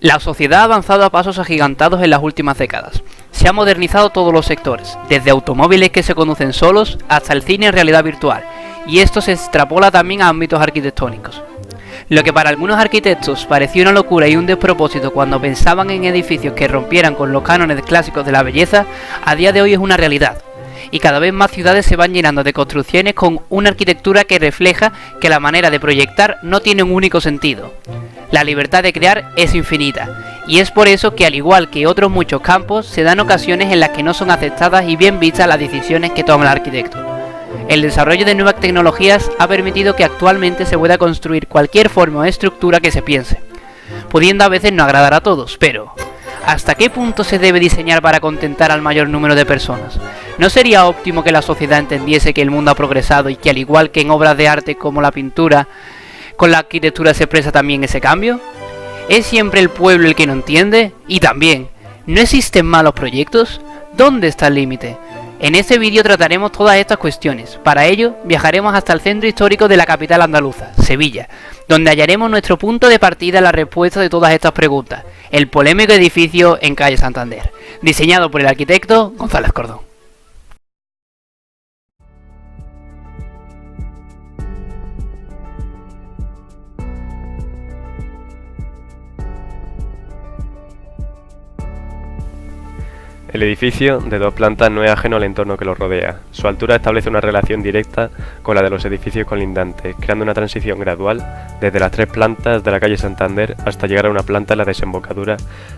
La sociedad ha avanzado a pasos agigantados en las últimas décadas. Se han modernizado todos los sectores, desde automóviles que se conducen solos hasta el cine en realidad virtual, y esto se extrapola también a ámbitos arquitectónicos. Lo que para algunos arquitectos parecía una locura y un despropósito cuando pensaban en edificios que rompieran con los cánones clásicos de la belleza, a día de hoy es una realidad. Y cada vez más ciudades se van llenando de construcciones con una arquitectura que refleja que la manera de proyectar no tiene un único sentido. La libertad de crear es infinita, y es por eso que al igual que otros muchos campos, se dan ocasiones en las que no son aceptadas y bien vistas las decisiones que toma el arquitecto. El desarrollo de nuevas tecnologías ha permitido que actualmente se pueda construir cualquier forma o estructura que se piense, pudiendo a veces no agradar a todos, pero ¿hasta qué punto se debe diseñar para contentar al mayor número de personas? ¿No sería óptimo que la sociedad entendiese que el mundo ha progresado y que al igual que en obras de arte como la pintura, con la arquitectura se expresa también ese cambio? ¿Es siempre el pueblo el que no entiende? Y también, ¿no existen malos proyectos? ¿Dónde está el límite? En este vídeo trataremos todas estas cuestiones. Para ello, viajaremos hasta el centro histórico de la capital andaluza, Sevilla, donde hallaremos nuestro punto de partida en la respuesta de todas estas preguntas, el polémico edificio en calle Santander, diseñado por el arquitecto González Cordón. El edificio, de 2 plantas, no es ajeno al entorno que lo rodea. Su altura establece una relación directa con la de los edificios colindantes, creando una transición gradual desde las 3 plantas de la calle Santander hasta llegar a una planta en la desembocadura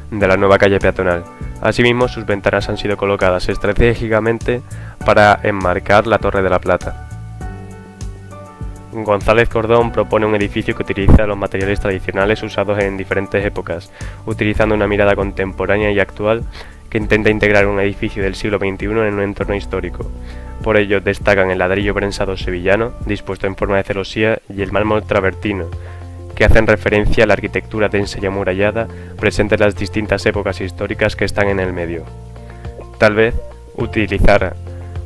de la nueva calle peatonal. Asimismo, sus ventanas han sido colocadas estratégicamente para enmarcar la Torre de la Plata. González Cordón propone un edificio que utiliza los materiales tradicionales usados en diferentes épocas, utilizando una mirada contemporánea y actual que intenta integrar un edificio del siglo XXI en un entorno histórico. Por ello destacan el ladrillo prensado sevillano, dispuesto en forma de celosía, y el mármol travertino, que hacen referencia a la arquitectura densa y amurallada presente en las distintas épocas históricas que están en el medio. Tal vez utilizar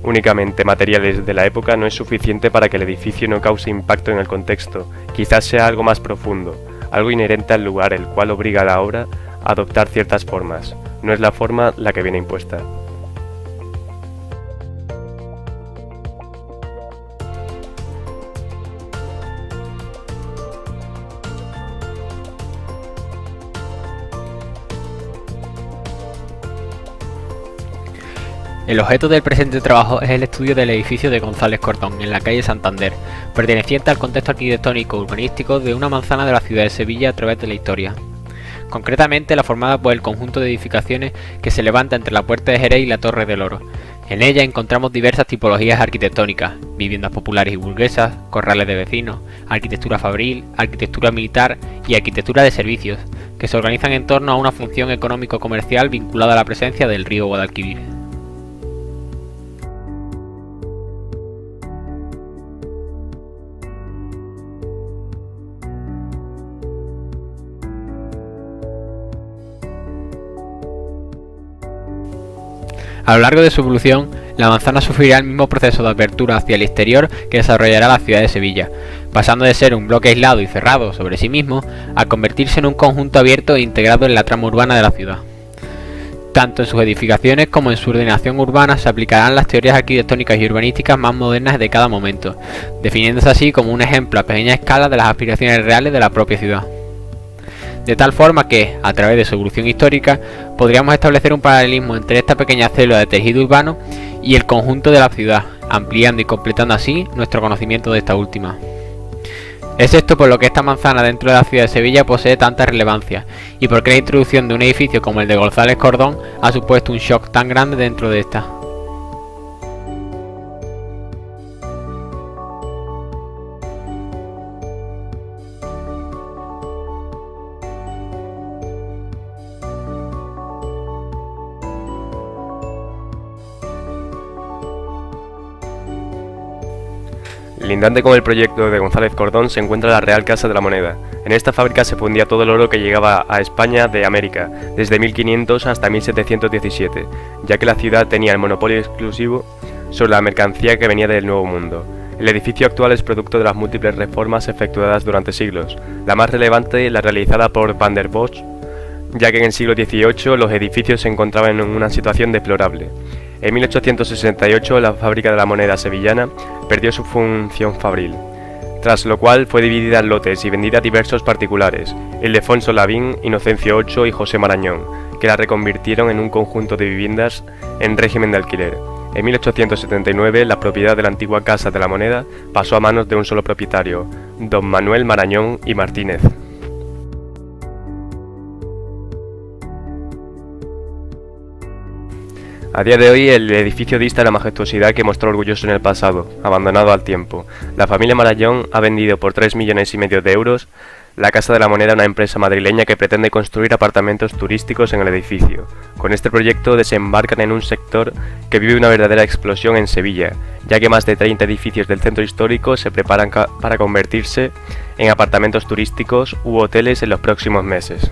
únicamente materiales de la época no es suficiente para que el edificio no cause impacto en el contexto, quizás sea algo más profundo, algo inherente al lugar, el cual obliga a la obra a adoptar ciertas formas. No es la forma la que viene impuesta. El objeto del presente trabajo es el estudio del edificio de González Cordón, en la calle Santander, perteneciente al contexto arquitectónico urbanístico de una manzana de la ciudad de Sevilla a través de la historia. Concretamente la formada por el conjunto de edificaciones que se levanta entre la Puerta de Jerez y la Torre del Oro. En ella encontramos diversas tipologías arquitectónicas, viviendas populares y burguesas, corrales de vecinos, arquitectura fabril, arquitectura militar y arquitectura de servicios, que se organizan en torno a una función económico-comercial vinculada a la presencia del río Guadalquivir. A lo largo de su evolución, la manzana sufrirá el mismo proceso de apertura hacia el exterior que desarrollará la ciudad de Sevilla, pasando de ser un bloque aislado y cerrado sobre sí mismo a convertirse en un conjunto abierto e integrado en la trama urbana de la ciudad. Tanto en sus edificaciones como en su ordenación urbana se aplicarán las teorías arquitectónicas y urbanísticas más modernas de cada momento, definiéndose así como un ejemplo a pequeña escala de las aspiraciones reales de la propia ciudad. De tal forma que, a través de su evolución histórica, podríamos establecer un paralelismo entre esta pequeña célula de tejido urbano y el conjunto de la ciudad, ampliando y completando así nuestro conocimiento de esta última. Es esto por lo que esta manzana dentro de la ciudad de Sevilla posee tanta relevancia, y porque la introducción de un edificio como el de González Cordón ha supuesto un shock tan grande dentro de esta. Lindante con el proyecto de González Cordón se encuentra la Real Casa de la Moneda. En esta fábrica se fundía todo el oro que llegaba a España de América, desde 1500 hasta 1717, ya que la ciudad tenía el monopolio exclusivo sobre la mercancía que venía del Nuevo Mundo. El edificio actual es producto de las múltiples reformas efectuadas durante siglos, la más relevante la realizada por Van der Bosch, ya que en el siglo XVIII los edificios se encontraban en una situación deplorable. En 1868 la fábrica de la moneda sevillana perdió su función fabril, tras lo cual fue dividida en lotes y vendida a diversos particulares, Ildefonso Lavín, Inocencio VIII y José Marañón, que la reconvirtieron en un conjunto de viviendas en régimen de alquiler. En 1879 la propiedad de la antigua Casa de la Moneda pasó a manos de un solo propietario, don Manuel Marañón y Martínez. A día de hoy el edificio dista de la majestuosidad que mostró orgulloso en el pasado, abandonado al tiempo. La familia Marañón ha vendido por 3,5 millones de euros la Casa de la Moneda a una empresa madrileña que pretende construir apartamentos turísticos en el edificio. Con este proyecto desembarcan en un sector que vive una verdadera explosión en Sevilla, ya que más de 30 edificios del centro histórico se preparan para convertirse en apartamentos turísticos u hoteles en los próximos meses.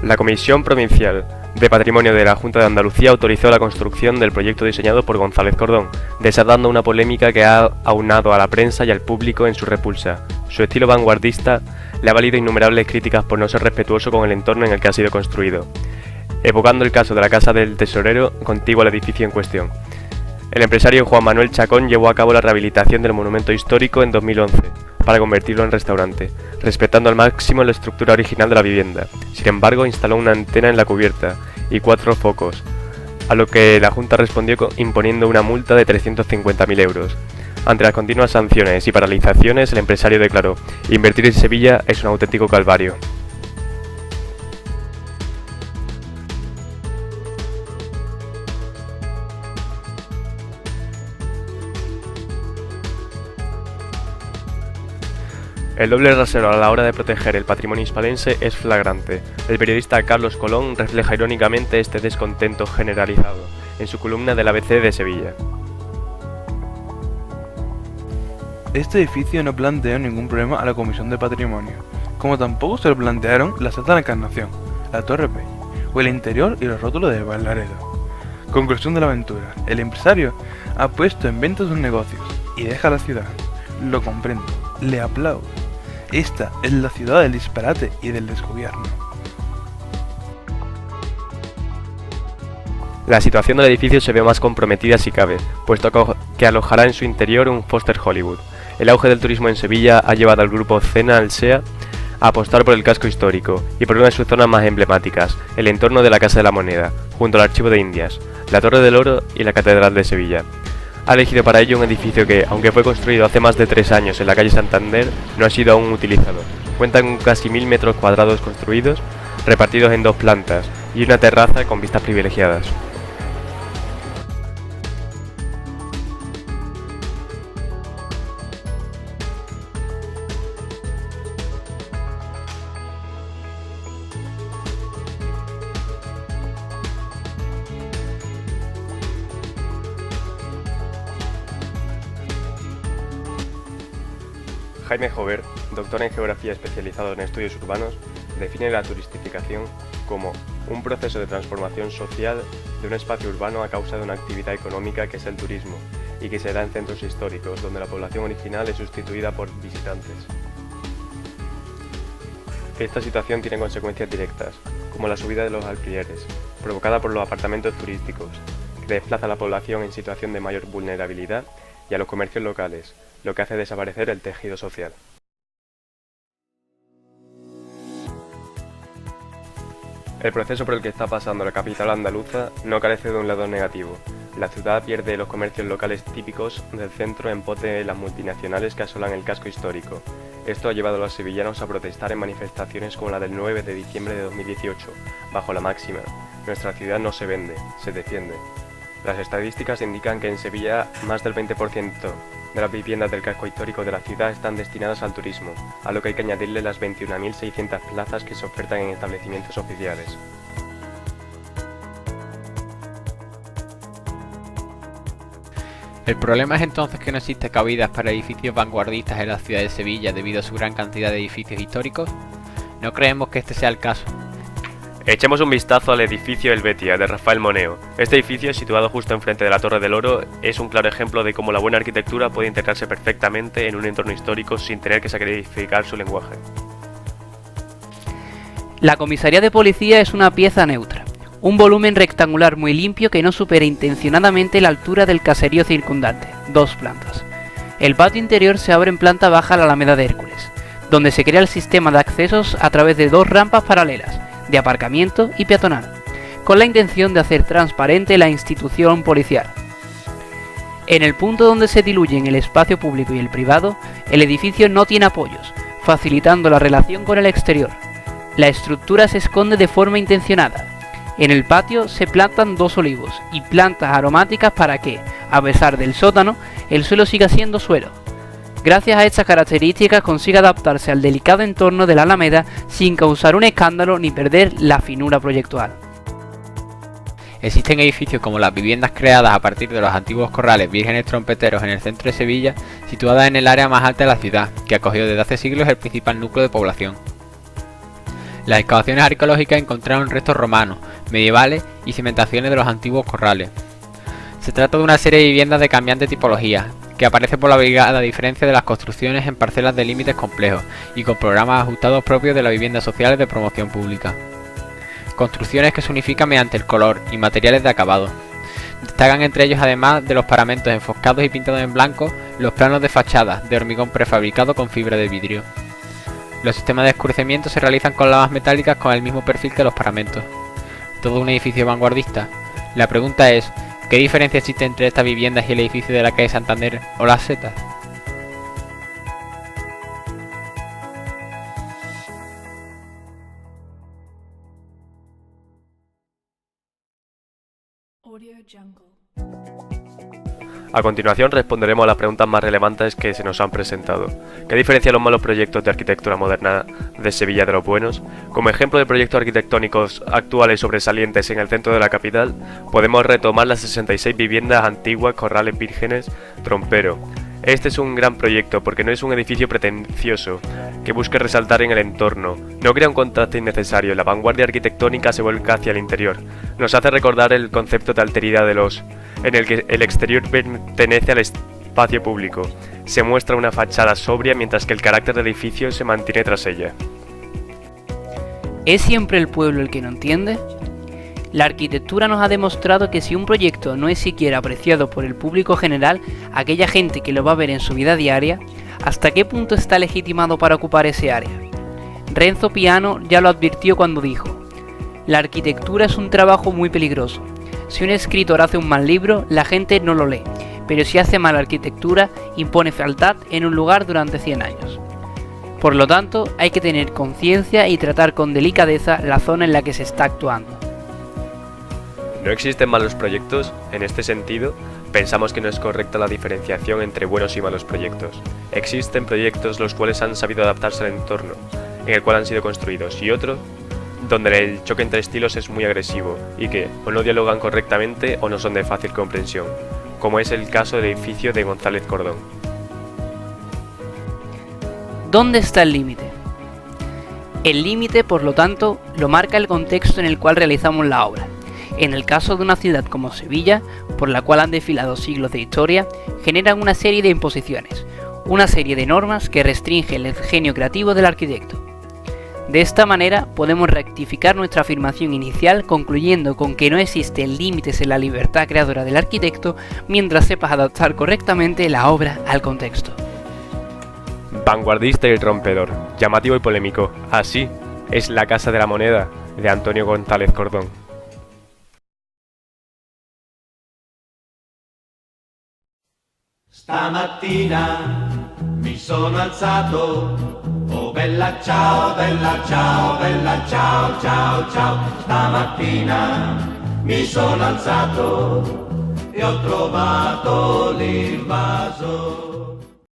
La Comisión Provincial de Patrimonio de la Junta de Andalucía autorizó la construcción del proyecto diseñado por González Cordón, desatando una polémica que ha aunado a la prensa y al público en su repulsa. Su estilo vanguardista le ha valido innumerables críticas por no ser respetuoso con el entorno en el que ha sido construido, evocando el caso de la Casa del Tesorero contiguo al edificio en cuestión. El empresario Juan Manuel Chacón llevó a cabo la rehabilitación del monumento histórico en 2011, para convertirlo en restaurante, respetando al máximo la estructura original de la vivienda. Sin embargo, instaló una antena en la cubierta y 4 focos, a lo que la Junta respondió imponiendo una multa de 350.000 euros. Ante las continuas sanciones y paralizaciones, el empresario declaró: "Invertir en Sevilla es un auténtico calvario". El doble rasero a la hora de proteger el patrimonio hispalense es flagrante. El periodista Carlos Colón refleja irónicamente este descontento generalizado en su columna del ABC de Sevilla. Este edificio no planteó ningún problema a la Comisión de Patrimonio, como tampoco se lo plantearon la Santa Encarnación, la Torre Pey, o el interior y los rótulos de Valdaredo. Conclusión de la aventura: el empresario ha puesto en venta sus negocios y deja la ciudad. Lo comprendo, le aplaudo. Esta es la ciudad del disparate y del desgobierno. La situación del edificio se ve más comprometida si cabe, puesto que alojará en su interior un Foster Hollywood. El auge del turismo en Sevilla ha llevado al grupo Cena Alsea a apostar por el casco histórico y por una de sus zonas más emblemáticas, el entorno de la Casa de la Moneda, junto al Archivo de Indias, la Torre del Oro y la Catedral de Sevilla. Ha elegido para ello un edificio que, aunque fue construido hace más de 3 años en la calle Santander, no ha sido aún utilizado. Cuenta con casi 1000 metros cuadrados construidos, repartidos en 2 plantas, y una terraza con vistas privilegiadas. Jaime Jover, doctor en Geografía especializado en estudios urbanos, define la turistificación como un proceso de transformación social de un espacio urbano a causa de una actividad económica que es el turismo y que se da en centros históricos, donde la población original es sustituida por visitantes. Esta situación tiene consecuencias directas, como la subida de los alquileres, provocada por los apartamentos turísticos, que desplaza a la población en situación de mayor vulnerabilidad y a los comercios locales, lo que hace desaparecer el tejido social. El proceso por el que está pasando la capital andaluza no carece de un lado negativo. La ciudad pierde los comercios locales típicos del centro en pos de las multinacionales que asolan el casco histórico. Esto ha llevado a los sevillanos a protestar en manifestaciones como la del 9 de diciembre de 2018, bajo la máxima: "Nuestra ciudad no se vende, se defiende". Las estadísticas indican que en Sevilla más del 20% de las viviendas del casco histórico de la ciudad están destinadas al turismo, a lo que hay que añadirle las 21.600 plazas que se ofertan en establecimientos oficiales. ¿El problema es entonces que no existe cabidas para edificios vanguardistas en la ciudad de Sevilla debido a su gran cantidad de edificios históricos? No creemos que este sea el caso. Echemos un vistazo al edificio Helvetia de Rafael Moneo. Este edificio, situado justo enfrente de la Torre del Oro, es un claro ejemplo de cómo la buena arquitectura puede integrarse perfectamente en un entorno histórico sin tener que sacrificar su lenguaje. La comisaría de policía es una pieza neutra, un volumen rectangular muy limpio que no supera intencionadamente la altura del caserío circundante, 2 plantas. El patio interior se abre en planta baja a la Alameda de Hércules, donde se crea el sistema de accesos a través de 2 rampas paralelas, de aparcamiento y peatonal, con la intención de hacer transparente la institución policial. En el punto donde se diluyen el espacio público y el privado, el edificio no tiene apoyos, facilitando la relación con el exterior. La estructura se esconde de forma intencionada. En el patio se plantan 2 olivos y plantas aromáticas para que, a pesar del sótano, el suelo siga siendo suelo. Gracias a estas características consigue adaptarse al delicado entorno de la Alameda sin causar un escándalo ni perder la finura proyectual. Existen edificios como las viviendas creadas a partir de los antiguos corrales vírgenes trompeteros en el centro de Sevilla, situadas en el área más alta de la ciudad, que acogió desde hace siglos el principal núcleo de población. Las excavaciones arqueológicas encontraron restos romanos, medievales y cimentaciones de los antiguos corrales. Se trata de una serie de viviendas de cambiante tipología, que aparece por la brigada a diferencia de las construcciones en parcelas de límites complejos y con programas ajustados propios de las viviendas sociales de promoción pública. Construcciones que se unifican mediante el color y materiales de acabado. Destacan entre ellos, además de los paramentos enfoscados y pintados en blanco, los planos de fachadas de hormigón prefabricado con fibra de vidrio. Los sistemas de oscurecimiento se realizan con lavas metálicas con el mismo perfil que los paramentos. Todo un edificio vanguardista. La pregunta es, ¿qué diferencia existe entre estas viviendas y el edificio de la calle Santander o Las Setas? A continuación responderemos a las preguntas más relevantes que se nos han presentado. ¿Qué diferencia los malos proyectos de arquitectura moderna de Sevilla de los buenos? Como ejemplo de proyectos arquitectónicos actuales sobresalientes en el centro de la capital, podemos retomar las 66 viviendas antiguas, corrales vírgenes, Trompero. Este es un gran proyecto porque no es un edificio pretencioso que busque resaltar en el entorno, no crea un contraste innecesario, la vanguardia arquitectónica se vuelca hacia el interior, nos hace recordar el concepto de alteridad en el que el exterior pertenece al espacio público, se muestra una fachada sobria mientras que el carácter del edificio se mantiene tras ella. ¿Es siempre el pueblo el que no entiende? La arquitectura nos ha demostrado que si un proyecto no es siquiera apreciado por el público general, aquella gente que lo va a ver en su vida diaria, ¿hasta qué punto está legitimado para ocupar ese área? Renzo Piano ya lo advirtió cuando dijo: la arquitectura es un trabajo muy peligroso. Si un escritor hace un mal libro, la gente no lo lee, pero si hace mala arquitectura, impone fealdad en un lugar durante 100 años. Por lo tanto, hay que tener conciencia y tratar con delicadeza la zona en la que se está actuando. ¿No existen malos proyectos? En este sentido, pensamos que no es correcta la diferenciación entre buenos y malos proyectos. Existen proyectos los cuales han sabido adaptarse al entorno en el cual han sido construidos y otros donde el choque entre estilos es muy agresivo y que o no dialogan correctamente o no son de fácil comprensión, como es el caso del edificio de González Cordón. ¿Dónde está el límite? El límite, por lo tanto, lo marca el contexto en el cual realizamos la obra. En el caso de una ciudad como Sevilla, por la cual han desfilado siglos de historia, generan una serie de imposiciones, una serie de normas que restringen el genio creativo del arquitecto. De esta manera podemos rectificar nuestra afirmación inicial concluyendo con que no existen límites en la libertad creadora del arquitecto mientras sepas adaptar correctamente la obra al contexto. Vanguardista y rompedor, llamativo y polémico, así es la Casa de la Moneda de Antonio González Cordón. Stamattina mi sono alzato, oh bella ciao, bella ciao, bella ciao, ciao, ciao. Stamattina mi sono alzato e ho trovato l'invaso.